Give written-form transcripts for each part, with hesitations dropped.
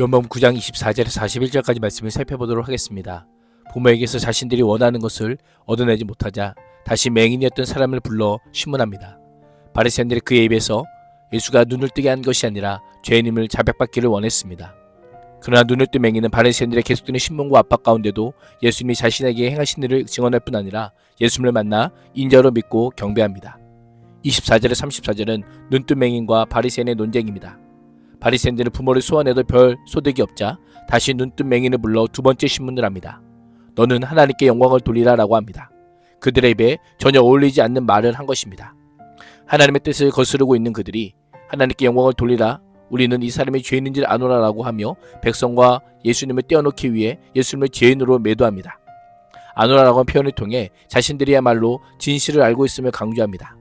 요한복음 9장 24절에서 41절까지 말씀을 살펴보도록 하겠습니다. 부모에게서 자신들이 원하는 것을 얻어내지 못하자 다시 맹인이었던 사람을 불러 신문합니다. 바리새인들이 그의 입에서 예수가 눈을 뜨게 한 것이 아니라 죄인임을 자백받기를 원했습니다. 그러나 눈을 뜬 맹인은 바리새인들의 계속되는 신문과 압박 가운데도 예수님이 자신에게 행하신 일을 증언할 뿐 아니라 예수님을 만나 인자로 믿고 경배합니다. 24절에 34절은 눈뜬 맹인과 바리새인의 논쟁입니다. 바리새인들은 부모를 소환해도 별 소득이 없자 다시 눈뜬 맹인을 불러 두 번째 신문을 합니다. 너는 하나님께 영광을 돌리라 라고 합니다. 그들의 입에 전혀 어울리지 않는 말을 한 것입니다. 하나님의 뜻을 거스르고 있는 그들이 하나님께 영광을 돌리라, 우리는 이 사람이 죄인인 줄 아노라 라고 하며 백성과 예수님을 떼어놓기 위해 예수님을 죄인으로 매도합니다. 아노라라고 하는 표현을 통해 자신들이야말로 진실을 알고 있음을 강조합니다.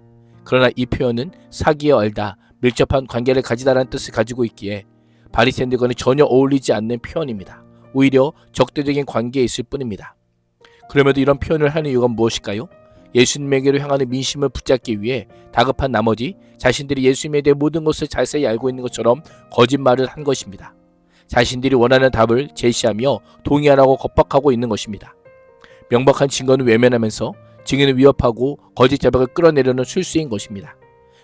그러나 이 표현은 사기에 얼다, 밀접한 관계를 가지다라는 뜻을 가지고 있기에 바리새인들과는 전혀 어울리지 않는 표현입니다. 오히려 적대적인 관계에 있을 뿐입니다. 그럼에도 이런 표현을 하는 이유가 무엇일까요? 예수님에게로 향하는 민심을 붙잡기 위해 다급한 나머지 자신들이 예수님에 대해 모든 것을 자세히 알고 있는 것처럼 거짓말을 한 것입니다. 자신들이 원하는 답을 제시하며 동의하라고 겁박하고 있는 것입니다. 명백한 증거는 외면하면서 증인을 위협하고 거짓 자백을 끌어내려는 술수인 것입니다.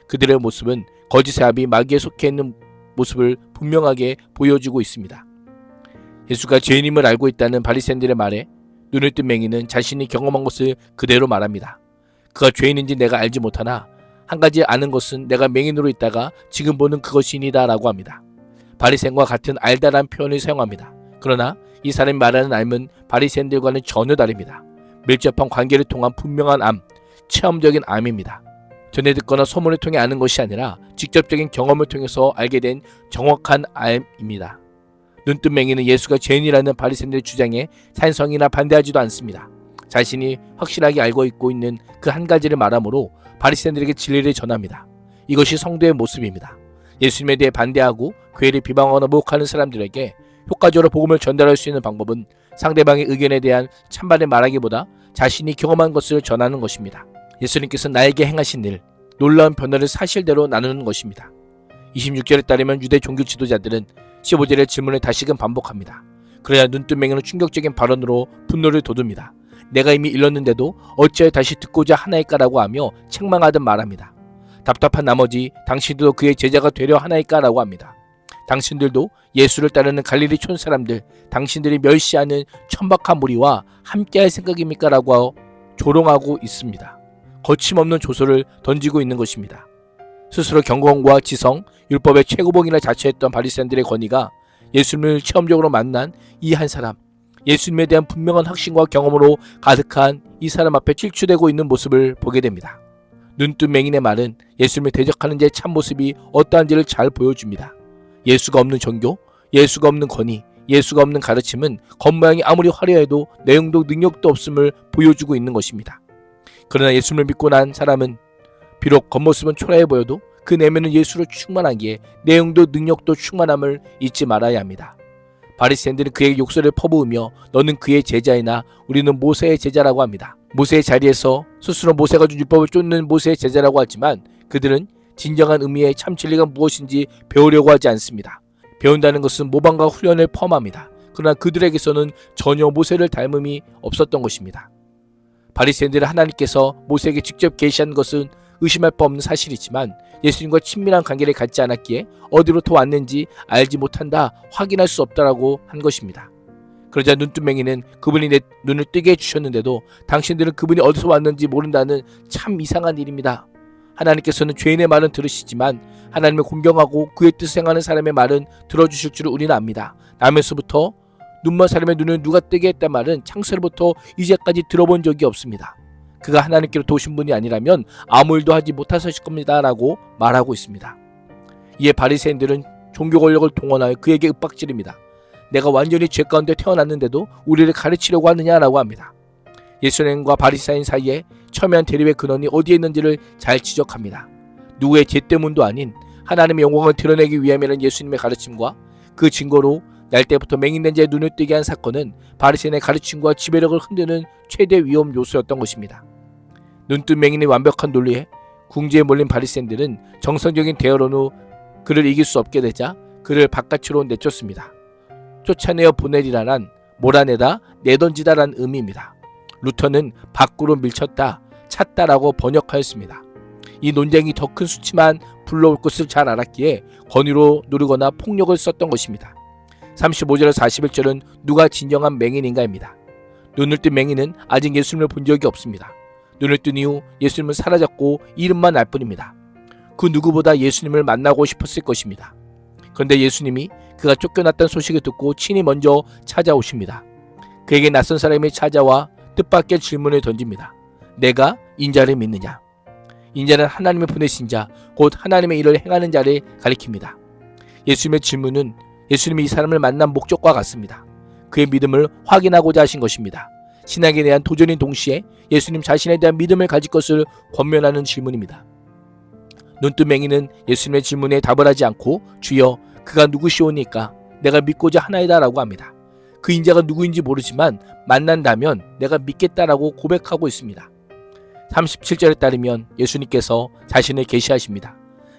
그들의 모습은 거짓의 압이 마귀에 속해 있는 모습을 분명하게 보여주고 있습니다. 예수가 죄인임을 알고 있다는 바리새인들의 말에 눈을 뜬 맹인은 자신이 경험한 것을 그대로 말합니다. 그가 죄인인지 내가 알지 못하나 한 가지 아는 것은 내가 맹인으로 있다가 지금 보는 그것이니이다 라고 합니다. 바리새인과 같은 알다라는 표현을 사용합니다. 그러나 이 사람이 말하는 암은 바리새인들과는 전혀 다릅니다. 밀접한 관계를 통한 분명한 암, 체험적인 암입니다. 전해 듣거나 소문을 통해 아는 것이 아니라 직접적인 경험을 통해서 알게 된 정확한 암입니다. 눈뜬 맹인은 예수가 죄인이라는 바리새인들의 주장에 찬성이나 반대하지도 않습니다. 자신이 확실하게 알고 있고 있는 그 한 가지를 말하므로 바리새인들에게 진리를 전합니다. 이것이 성도의 모습입니다. 예수님에 대해 반대하고 교회를 비방하거나 모욕하는 사람들에게 효과적으로 복음을 전달할 수 있는 방법은 상대방의 의견에 대한 찬반을 말하기보다 자신이 경험한 것을 전하는 것입니다. 예수님께서 나에게 행하신 일, 놀라운 변화를 사실대로 나누는 것입니다. 26절에 따르면 유대 종교 지도자들은 15절의 질문을 다시금 반복합니다. 그러나 눈뜬 맹인은 충격적인 발언으로 분노를 돋웁니다. 내가 이미 일렀는데도 어찌하여 다시 듣고자 하나이까라고 하며 책망하듯 말합니다. 답답한 나머지 당신들도 그의 제자가 되려 하나이까라고 합니다. 당신들도 예수를 따르는 갈릴리 촌 사람들, 당신들이 멸시하는 천박한 무리와 함께할 생각입니까? 라고 조롱하고 있습니다. 거침없는 조소를 던지고 있는 것입니다. 스스로 경건과 지성, 율법의 최고봉이라 자처했던 바리새인들의 권위가 예수님을 체험적으로 만난 이 한 사람, 예수님에 대한 분명한 확신과 경험으로 가득한 이 사람 앞에 칠추되고 있는 모습을 보게 됩니다. 눈뜬 맹인의 말은 예수님을 대적하는 자의 참모습이 어떠한지를 잘 보여줍니다. 예수가 없는 종교, 예수가 없는 권위, 예수가 없는 가르침은 겉모양이 아무리 화려해도 내용도 능력도 없음을 보여주고 있는 것입니다. 그러나 예수님을 믿고 난 사람은 비록 겉모습은 초라해 보여도 그 내면은 예수로 충만하기에 내용도 능력도 충만함을 잊지 말아야 합니다. 바리새인들은 그에게 욕설을 퍼부으며 너는 그의 제자이나 우리는 모세의 제자라고 합니다. 모세의 자리에서 스스로 모세가 준 율법을 쫓는 모세의 제자라고 하지만 그들은 진정한 의미의 참 진리가 무엇인지 배우려고 하지 않습니다. 배운다는 것은 모방과 훈련을 포함합니다. 그러나 그들에게서는 전혀 모세를 닮음이 없었던 것입니다. 바리새인들은 하나님께서 모세에게 직접 계시한 것은 의심할 바 없는 사실이지만 예수님과 친밀한 관계를 갖지 않았기에 어디로부터 왔는지 알지 못한다, 확인할 수 없다라고 한 것입니다. 그러자 눈뜬 맹인은 그분이 내 눈을 뜨게 해주셨는데도 당신들은 그분이 어디서 왔는지 모른다는 참 이상한 일입니다. 하나님께서는 죄인의 말은 들으시지만 하나님을 공경하고 그의 뜻을 행하는 사람의 말은 들어주실 줄을 우리는 압니다. 남에서부터 눈먼 사람의 눈을 누가 뜨게 했단 말은 창세로부터 이제까지 들어본 적이 없습니다. 그가 하나님께로 도우신 분이 아니라면 아무 일도 하지 못하셨을 겁니다 라고 말하고 있습니다. 이에 바리새인들은 종교 권력을 동원하여 그에게 윽박지릅니다. 내가 완전히 죄 가운데 태어났는데도 우리를 가르치려고 하느냐라고 합니다. 예수님과 바리새인 사이에 첨예한 대립의 근원이 어디에 있는지를 잘 지적합니다. 누구의 죄 때문도 아닌 하나님의 영광을 드러내기 위함이라는 예수님의 가르침과 그 증거로 날 때부터 맹인된 자의 눈을 뜨게 한 사건은 바리새인의 가르침과 지배력을 흔드는 최대 위험 요소였던 것입니다. 눈뜬 맹인의 완벽한 논리에 궁지에 몰린 바리새인들은 정성적인 대화로는 그를 이길 수 없게 되자 그를 바깥으로 내쫓습니다. 쫓아내어 보내리라란 몰아내다 내던지다란 의미입니다. 루터는 밖으로 밀쳤다, 찼다라고 번역하였습니다. 이 논쟁이 더 큰 수치만 불러올 것을 잘 알았기에 권위로 누르거나 폭력을 썼던 것입니다. 35절에서 41절은 누가 진정한 맹인인가입니다. 눈을 뜬 맹인은 아직 예수님을 본 적이 없습니다. 눈을 뜬 이후 예수님은 사라졌고 이름만 알 뿐입니다. 그 누구보다 예수님을 만나고 싶었을 것입니다. 그런데 예수님이 그가 쫓겨났다는 소식을 듣고 친히 먼저 찾아오십니다. 그에게 낯선 사람이 찾아와 뜻밖의 질문을 던집니다. 내가 인자를 믿느냐? 인자는 하나님을 보내신 자, 곧 하나님의 일을 행하는 자를 가리킵니다. 예수님의 질문은 예수님이 이 사람을 만난 목적과 같습니다. 그의 믿음을 확인하고자 하신 것입니다. 신앙에 대한 도전인 동시에 예수님 자신에 대한 믿음을 가질 것을 권면하는 질문입니다. 눈뜬 맹인은 예수님의 질문에 답을 하지 않고 주여 그가 누구시오니까 내가 믿고자 하나이다 라고 합니다. 그 인자가 누구인지 모르지만 만난다면 내가 믿겠다라고 고백하고 있습니다. 37절에 따르면 예수님께서 자신을 계시하십니다.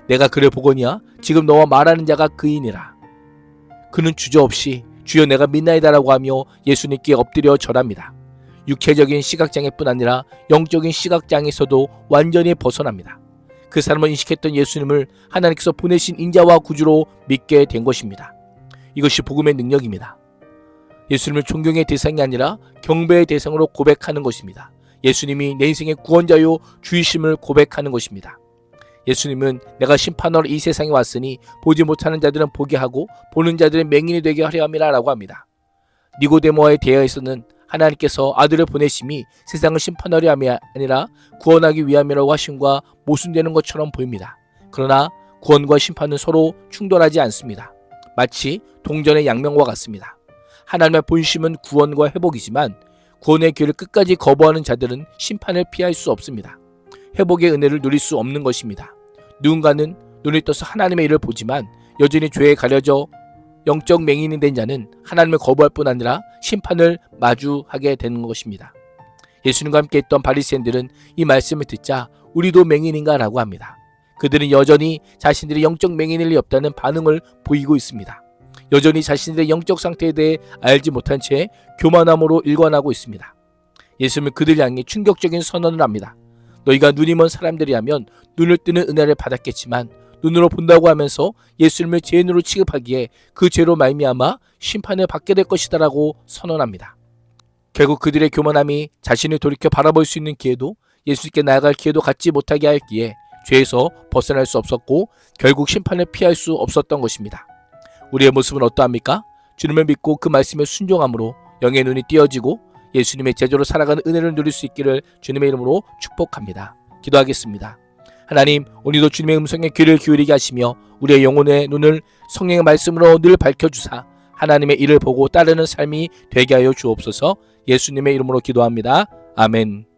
내가 그를 보거니와 지금 너와 말하는 자가 그이니라. 그는 주저없이 주여 내가 믿나이다 라고 하며 예수님께 엎드려 절합니다. 육체적인 시각장애뿐 아니라 영적인 시각장애에서도 완전히 벗어납니다. 그 사람은 인식했던 예수님을 하나님께서 보내신 인자와 구주로 믿게 된 것입니다. 이것이 복음의 능력입니다. 예수님을 존경의 대상이 아니라 경배의 대상으로 고백하는 것입니다. 예수님이 내 인생의 구원자요 주이심을 고백하는 것입니다. 예수님은 내가 심판하러 이 세상에 왔으니 보지 못하는 자들은 보게 하고 보는 자들은 맹인이 되게 하려 함이라 라고 합니다. 니고데모와의 대화에서는 하나님께서 아들을 보내심이 세상을 심판하려 함이 아니라 구원하기 위함이라고 하심과 모순되는 것처럼 보입니다. 그러나 구원과 심판은 서로 충돌하지 않습니다. 마치 동전의 양면과 같습니다. 하나님의 본심은 구원과 회복이지만 구원의 길을 끝까지 거부하는 자들은 심판을 피할 수 없습니다. 회복의 은혜를 누릴 수 없는 것입니다. 누군가는 눈이 떠서 하나님의 일을 보지만 여전히 죄에 가려져 영적 맹인이 된 자는 하나님을 거부할 뿐 아니라 심판을 마주하게 되는 것입니다. 예수님과 함께 있던 바리새인들은 이 말씀을 듣자 우리도 맹인인가 라고 합니다. 그들은 여전히 자신들이 영적 맹인일 리 없다는 반응을 보이고 있습니다. 여전히 자신들의 영적 상태에 대해 알지 못한 채 교만함으로 일관하고 있습니다. 예수님은 그들 향해 충격적인 선언을 합니다. 너희가 눈이 먼 사람들이라면 눈을 뜨는 은혜를 받았겠지만 눈으로 본다고 하면서 예수님을 죄인으로 취급하기에 그 죄로 말미암아 심판을 받게 될 것이다 라고 선언합니다. 결국 그들의 교만함이 자신을 돌이켜 바라볼 수 있는 기회도 예수님께 나아갈 기회도 갖지 못하게 하였기에 죄에서 벗어날 수 없었고 결국 심판을 피할 수 없었던 것입니다. 우리의 모습은 어떠합니까? 주님을 믿고 그 말씀에 순종함으로 영의 눈이 띄어지고 예수님의 제자로 살아가는 은혜를 누릴 수 있기를 주님의 이름으로 축복합니다. 기도하겠습니다. 하나님, 오늘도 주님의 음성에 귀를 기울이게 하시며 우리의 영혼의 눈을 성령의 말씀으로 늘 밝혀주사 하나님의 일을 보고 따르는 삶이 되게 하여 주옵소서. 예수님의 이름으로 기도합니다. 아멘.